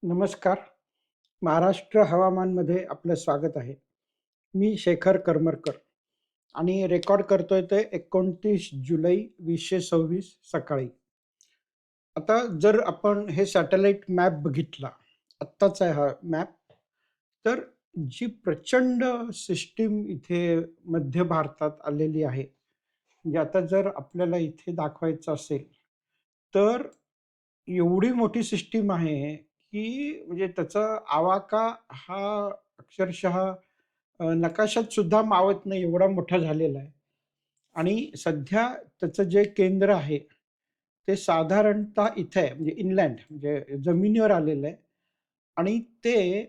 नमस्कार. महाराष्ट्र हवामानमध्ये आपलं स्वागत आहे. मी शेखर करमरकर आणि रेकॉर्ड करतोय ते 29 जुलै 2026 सकाळी. आता जर आपण हे सॅटेलाइट मॅप बघितला, आत्ताचा हा मॅप, तर जी प्रचंड सिस्टीम इथे मध्य भारतात आलेली आहे. म्हणजे आता जर आपल्याला इथे दाखवायचं असेल, तर एवढी मोठी सिस्टीम आहे, की म्हणजे त्याचा आवाका हा अक्षरशः नकाशात सुद्धा मावत नाही एवढा मोठा झालेला आहे. आणि सध्या त्याचं जे केंद्र आहे, ते साधारणतः इथे आहे म्हणजे इनलँड म्हणजे जमिनीवर आलेलं आहे आणि ते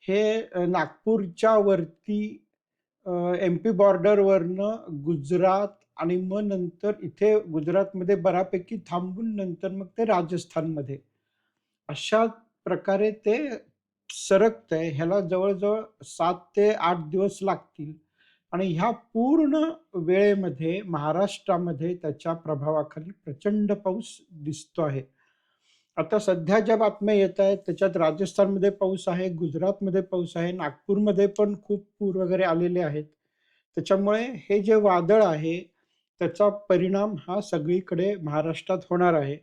हे नागपूरच्या वरती एम-पी बॉर्डरवरनं गुजरात आणि मग नंतर इथे गुजरातमध्ये बऱ्यापैकी थांबून नंतर मग ते राजस्थानमध्ये. अशा प्रकारे ते सरकतंय. ह्याला जवळ-जवळ 7 ते 8 दिवस लागतील आणि ह्या पूर्ण वेळेमध्ये महाराष्ट्रामध्ये त्याच्या प्रभावाखाली प्रचंड पाऊस दिसतो आहे. आता सध्या ज्या बातम्या येतायत त्याच्यात राजस्थानमध्ये पाऊस आहे, गुजरातमध्ये पाऊस आहे, नागपूरमध्ये पण खूप पूर वगैरे आलेले आहेत. त्याच्यामुळे हे जे वादळ आहे, त्याचा परिणाम हा सगळीकडे महाराष्ट्रात होणार आहे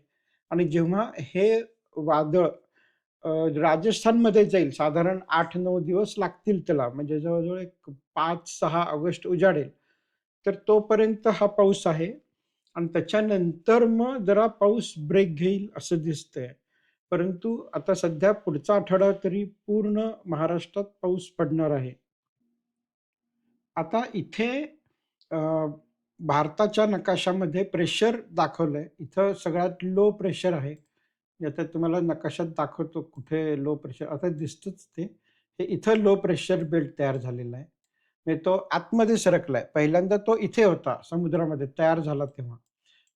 आणि जेव्हा हे वादळ राजस्थानमध्ये जाईल साधारण 8-9 दिवस लागतील त्याला म्हणजे जवळ-जवळ एक 5-6 ऑगस्ट उजाडेल. तर तोपर्यंत हा पाऊस आहे आणि त्याच्यानंतर मग जरा पाऊस ब्रेक घेईल असं दिसतंय. परंतु आता सध्या पुढचा आठवडा तरी पूर्ण महाराष्ट्रात पाऊस पडणार आहे. आता इथे अ, भारताच्या नकाशामध्ये प्रेशर दाखवलंय. इथं सगळ्यात लो प्रेशर आहे. आता तुम्हाला नकाशात दाखवतो कुठे लो प्रेशर आता दिसतंच ते. हे इथं लो प्रेशर बेल्ट तयार झालेला आहे. म्हणजे तो आतमध्ये सरकलाय. पहिल्यांदा तो इथे होता समुद्रामध्ये तयार झाला तेव्हा.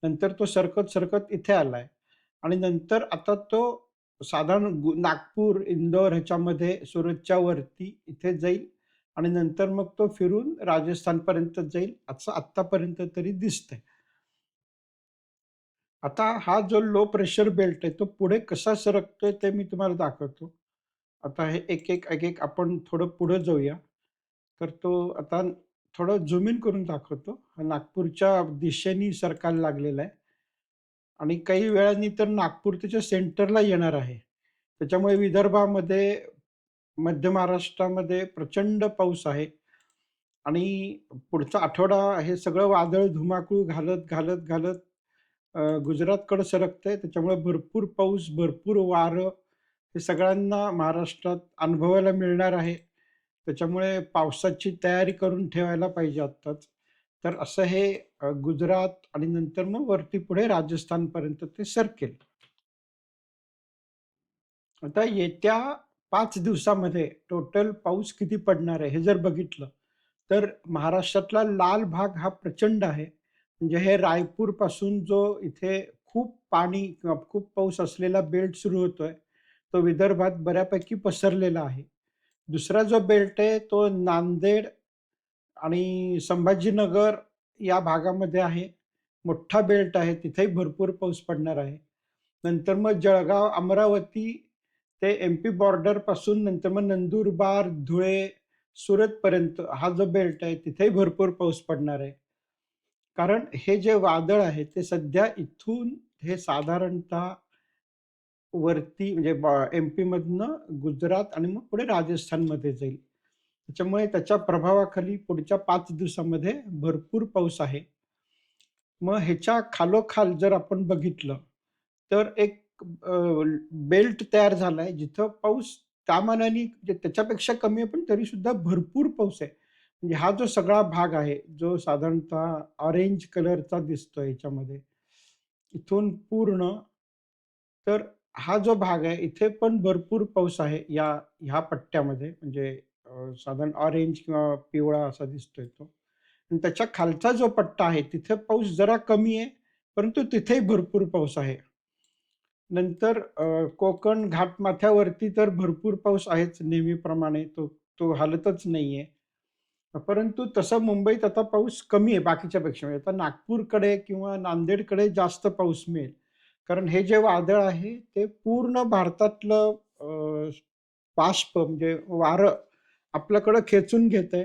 नंतर तो सरकत-सरकत इथे आलाय आणि नंतर आता तो साधारण नागपूर, इंदोर ह्याच्यामध्ये सुरतच्या वरती इथे जाईल आणि नंतर मग तो फिरून राजस्थानपर्यंत जाईल, असं आत्तापर्यंत तरी दिसतंय. आता हा जो लो प्रेशर बेल्ट आहे, तो पुढे कसा सरकतोय ते मी तुम्हाला दाखवतो. आता हे एक-एक आपण थोडं पुढे जाऊया. तर तो आता थोडं झूम इन करून दाखवतो. हा नागपूरच्या दिशेने सरकायला लागलेला आहे आणि काही वेळाने तर नागपूर त्याच्या सेंटरला येणार आहे. त्याच्यामुळे विदर्भामध्ये, मध्य महाराष्ट्रामध्ये प्रचंड पाऊस आहे आणि पुढचा आठवडा हे सगळं वादळ धुमाकूळ घालत गुजरातकडे सरकतंय. त्याच्यामुळे भरपूर पाऊस, भरपूर वारं हे सगळ्यांना महाराष्ट्रात अनुभवायला मिळणार आहे. त्याच्यामुळे पावसाची तयारी करून ठेवायला पाहिजे आत्ताच. तर असं हे गुजरात आणि नंतर मग वरती पुढे राजस्थानपर्यंत ते सरकेल. आता येत्या 5 दिवसामध्ये टोटल पाऊस किती पडणार आहे हे जर बघितलं, तर महाराष्ट्रातला लाल भाग हा प्रचंड आहे. म्हणजे हे रायपूरपासून जो इथे खूप पाणी किंवा खूप पाऊस असलेला बेल्ट सुरू होतोय, तो विदर्भात बऱ्यापैकी पसरलेला आहे. दुसरा जो बेल्ट आहे तो नांदेड आणि संभाजीनगर या भागामध्ये आहे. मोठा बेल्ट आहे, तिथेही भरपूर पाऊस पडणार आहे. नंतर मग जळगाव, अमरावती ते एम-पी बॉर्डरपासून नंतर मग नंदुरबार, धुळे, सुरतपर्यंत हा जो बेल्ट आहे, तिथेही भरपूर पाऊस पडणार आहे. कारण हे जे वादळ आहे, ते सध्या इथून हे साधारणतः वरती म्हणजे एम-पीमधनं गुजरात आणि मग पुढे राजस्थानमध्ये जाईल. त्याच्यामुळे त्याच्या प्रभावाखाली पुढच्या 5 दिवसामध्ये भरपूर पाऊस आहे. मग ह्याच्या खालोखाल जर आपण बघितलं, तर एक बेल्ट तयार झालाय जिथं पाऊस त्या मानाने म्हणजे त्याच्यापेक्षा कमी आहे, पण तरीसुद्धा भरपूर पाऊस आहे. म्हणजे हा जो सगळा भाग आहे, जो साधारणतः ऑरेंज कलरचा दिसतोय ह्याच्यामध्ये, इथून पूर्ण तर हा जो भाग आहे, इथे पण भरपूर पाऊस आहे ह्या पट्ट्यामध्ये म्हणजे साधारण ऑरेंज किंवा पिवळा असा दिसतोय तो. आणि त्याच्या खालचा जो पट्टा आहे, तिथे पाऊस जरा कमी आहे, परंतु तिथेही भरपूर पाऊस आहे. नंतर कोकण घाटमाथ्यावरती तर भरपूर पाऊस आहेच नेहमीप्रमाणे, तो तो हलतच नाहीये. परंतु तसं मुंबईत आता पाऊस कमी आहे बाकीच्यापेक्षा. म्हणजे आता नागपूरकडे किंवा नांदेडकडे जास्त पाऊस मिळेल. कारण हे जे वादळ आहे ते पूर्ण भारतातलं बाष्प म्हणजे वारं आपल्याकडं खेचून घेतंय.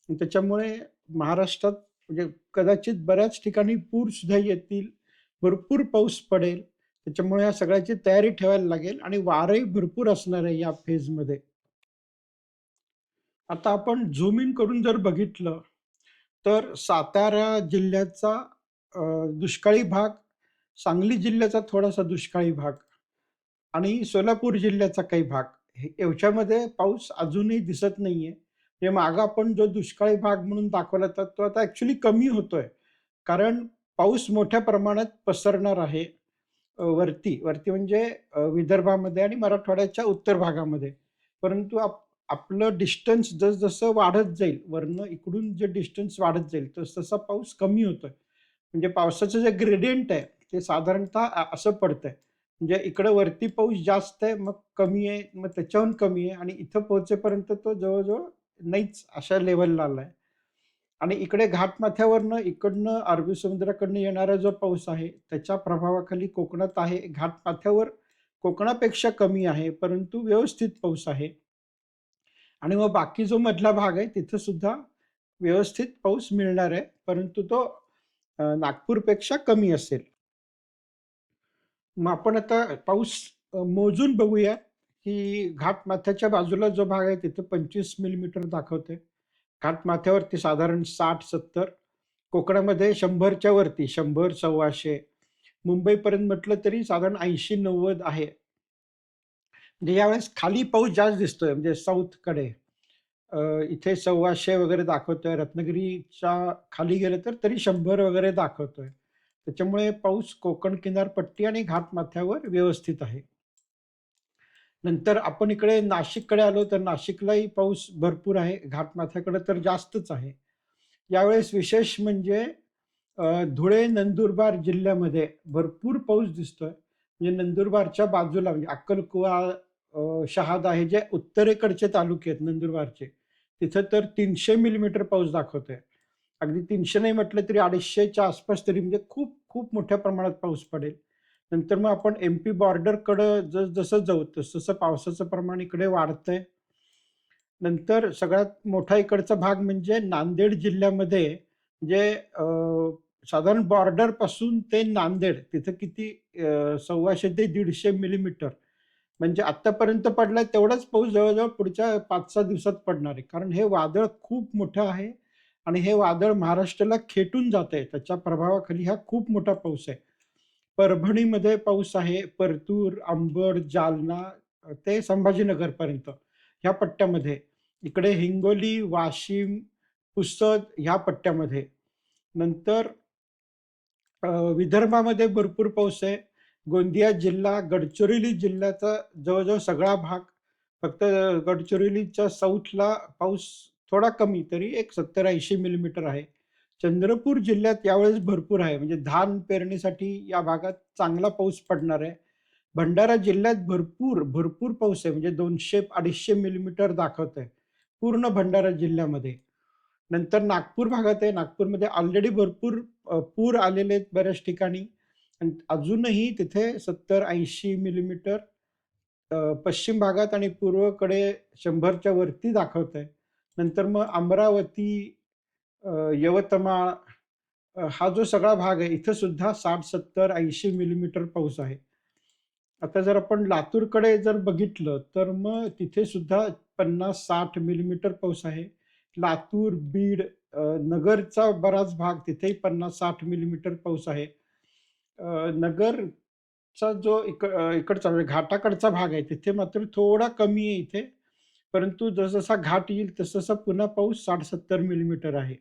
त्याच्यामुळे महाराष्ट्रात म्हणजे कदाचित बऱ्याच ठिकाणी पूरसुद्धा येतील, भरपूर पाऊस पडेल. त्याच्यामुळे या सगळ्याची तयारी ठेवायला लागेल आणि वारंही भरपूर असणार आहे या फेजमध्ये. आता आपण झूम इन करून जर बघितलं, तर सातारा जिल्ह्याचा दुष्काळी भाग, सांगली जिल्ह्याचा थोडासा दुष्काळी भाग आणि सोलापूर जिल्ह्याचा काही भाग याच्यामध्ये पाऊस अजूनही दिसत नाहीये. म्हणजे मागं आपण जो दुष्काळी भाग म्हणून दाखवला होता, तो आता ॲक्चुअली कमी होतोय. कारण पाऊस मोठ्या प्रमाणात पसरणार आहे वरती. वरती म्हणजे विदर्भामध्ये आणि मराठवाड्याच्या उत्तर भागामध्ये. परंतु आपलं डिस्टन्स जसं वाढत जाईल, वरनं इकडून जे डिस्टन्स वाढत जाईल, तसा पाऊस कमी होतोय. म्हणजे पावसाचं जे ग्रेडियंट आहे, ते साधारणतः असं पडतंय. म्हणजे इकडं वरती पाऊस जास्त आहे, मग कमी आहे, मग त्याच्याहून कमी आहे आणि इथं पोहोचेपर्यंत तो जवळ नाहीच अशा लेव्हलला आलाय. आणि इकडे घाटमाथ्यावरनं इकडनं अरबी समुद्राकडनं येणारा जो पाऊस आहे, त्याच्या प्रभावाखाली कोकणात आहे. घाटमाथ्यावर कोकणापेक्षा कमी आहे, परंतु व्यवस्थित पाऊस आहे. आणि मग बाकी जो मधला भाग आहे, तिथं सुद्धा व्यवस्थित पाऊस मिळणार आहे, परंतु तो नागपूरपेक्षा कमी असेल. मग आपण आता पाऊस मोजून बघूया, की घाटमाथ्याच्या बाजूला जो भाग आहे तिथं 25 मिलीमीटर दाखवतंय. घाटमाथ्यावरती साधारण 60-70, कोकणामध्ये 100च्या वरती 100, 125, मुंबईपर्यंत म्हटलं तरी साधारण 80-90 आहे. म्हणजे यावेळेस खाली पाऊस जास्त दिसतोय म्हणजे साऊथकडे. इथे 125 वगैरे दाखवतोय. रत्नागिरीच्या खाली गेलं तर तरी 100 वगैरे दाखवतोय. त्याच्यामुळे पाऊस कोकण किनारपट्टी आणि घाटमाथ्यावर व्यवस्थित आहे. नंतर आपण इकडे नाशिककडे आलो तर नाशिकलाही पाऊस भरपूर आहे. घाटमाथ्याकडे तर जास्तच आहे. यावेळेस विशेष म्हणजे धुळे, नंदुरबार जिल्ह्यामध्ये भरपूर पाऊस दिसतोय. म्हणजे नंदुरबारच्या बाजूला म्हणजे अक्कलकुवा, शहादा हे जे उत्तरेकडचे तालुके आहेत नंदुरबारचे, तिथं तर 300 मिलीमीटर पाऊस दाखवतोय. अगदी 300 नाही म्हटलं तरी 250च्या आसपास तरी म्हणजे खूप खूप मोठ्या प्रमाणात पाऊस पडेल. नंतर मग आपण एम-पी बॉर्डरकडं जसं जाऊ तसं पावसाचं प्रमाण इकडे वाढतंय. नंतर सगळ्यात मोठा इकडचा भाग म्हणजे नांदेड जिल्ह्यामध्ये जे साधारण बॉर्डरपासून ते नांदेड तिथं किती 125 ते 150 मिलीमीटर म्हणजे आत्तापर्यंत पडलाय तेवढाच पाऊस जवळ पुढच्या 5-6 दिवसात पडणार आहे. कारण हे वादळ खूप मोठं आहे आणि हे वादळ महाराष्ट्राला खेटून जातंय. त्याच्या प्रभावाखाली हा खूप मोठा पाऊस आहे. परभणीमध्ये पाऊस आहे. परतूर, अंबड, जालना ते संभाजीनगरपर्यंत ह्या पट्ट्यामध्ये. इकडे हिंगोली, वाशिम, पुसद ह्या पट्ट्यामध्ये. नंतर विदर्भामध्ये भरपूर पाऊस आहे. गोंदिया जिल्हा, गडचिरोली जिल्ह्याचा जवळ सगळा भाग. फक्त गडचिरोलीच्या साऊथला पाऊस थोडा कमी, तरी एक 70-80 मिलीमीटर आहे. चंद्रपूर जिल्ह्यात यावेळेस भरपूर आहे. म्हणजे धान पेरणीसाठी या भागात चांगला पाऊस पडणार आहे. भंडारा जिल्ह्यात भरपूर पाऊस आहे. म्हणजे 200-250 मिलीमीटर दाखवतंय. पूर्ण भंडारा जिल्ह्यामध्ये. नंतर नागपूर भागात आहे. नागपूरमध्ये ऑलरेडी भरपूर पूर आलेले आहेत बऱ्याच ठिकाणी आणि अजूनही तिथे 70-80 मिलीमीटर पश्चिम भागात आणि पूर्वेकडे 100च्या वरती दाखवतंय. नंतर मग अमरावती, यवतमाळ हा जो सगळा भाग आहे, इथं सुद्धा 60, 70, 80 मिलीमीटर पाऊस आहे. आता जर आपण लातूरकडे जर बघितलं, तर मग तिथे सुद्धा 50-60 मिलीमीटर पाऊस आहे. लातूर, बीड, नगरचा बराच भाग तिथेही 50-60 मिलीमीटर पाऊस आहे. नगरचा जो इकडचा म्हणजे घाटाकडचा भाग आहे, तिथे मात्र थोडा कमी आहे इथे. परंतु जसजसा घाट येईल तसं पुन्हा पाऊस 60-70 मिलीमीटर आहे.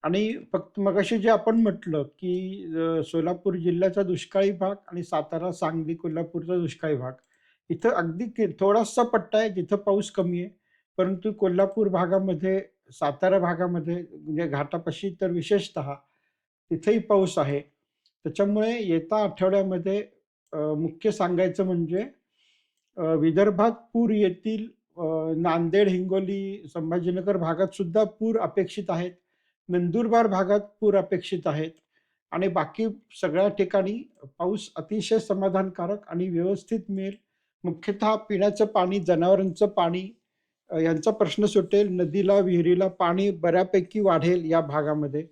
आणि फक्त मगाशी जे आपण म्हटलं, की सोलापूर जिल्ह्याचा दुष्काळी भाग आणि सातारा, सांगली, कोल्हापूरचा दुष्काळी भाग. इथं अगदी थोडासा पट्टा आहे जिथं पाऊस कमी आहे. परंतु कोल्हापूर भागामध्ये, सातारा भागामध्ये म्हणजे घाटापाशी तर विशेषतः तिथेही पाऊस आहे. त्याच्यामुळे येत्या आठवड्यामध्ये मुख्य सांगायचं म्हणजे विदर्भात पूर येतील. नांदेड, हिंगोली, संभाजीनगर भागात सुद्धा पूर अपेक्षित आहेत. नंदुरबार भागात पूर अपेक्षित आहेत. आणि बाकी सगळ्या ठिकाणी पाऊस अतिशय समाधानकारक आणि व्यवस्थित मिळेल. मुख्यतः पिण्याचं पाणी, जनावरांचं पाणी यांचा प्रश्न सुटेल. नदीला, विहिरीला पाणी बऱ्यापैकी वाढेल या भागामध्ये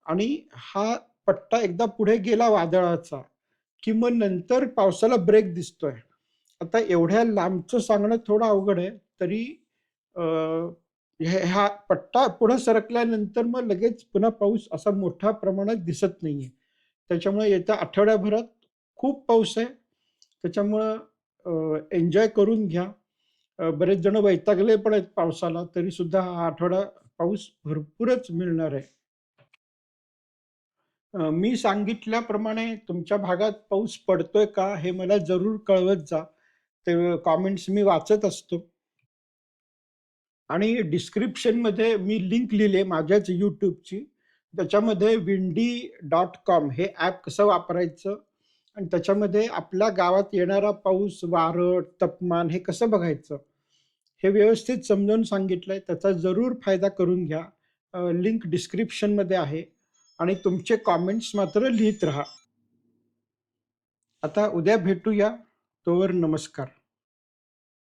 आणि हा पट्टा एकदा पुढे गेला वादळाचा, की मग नंतर पावसाला ब्रेक दिसतोय. आता एवढ्या लांबचं सांगणं थोडं अवघड आहे. तरी अ, हा पट्टा पुढे सरकल्यानंतर मग लगेच पुन्हा पाऊस असा मोठ्या प्रमाणात दिसत नाहीये. त्याच्यामुळे येत्या आठवड्याभरात खूप पाऊस आहे. त्याच्यामुळं एन्जॉय करून घ्या. बरेच जण वैतागले पण आहेत पावसाला, तरीसुद्धा हा आठवडा पाऊस भरपूरच मिळणार आहे. मी सांगितल्याप्रमाणे तुमच्या भागात पाऊस पडतोय का, हे मला जरूर कळवत जा. ते कमेंट्स मी वाचत असतो आणि डिस्क्रिप्शनमध्ये मी लिंक लिहिली आहे माझ्याच YouTubeची. त्याच्यामध्ये windy.com हे ॲप कसं वापरायचं आणि त्याच्यामध्ये आपल्या गावात येणारा पाऊस, वारं, तापमान हे कसं बघायचं, हे व्यवस्थित समजावून सांगितलंय. त्याचा जरूर फायदा करून घ्या. लिंक डिस्क्रिप्शनमध्ये आहे आणि तुमचे कमेंट्स मात्र लिहित राहा. आता उद्या भेटूया. तोवर नमस्कार.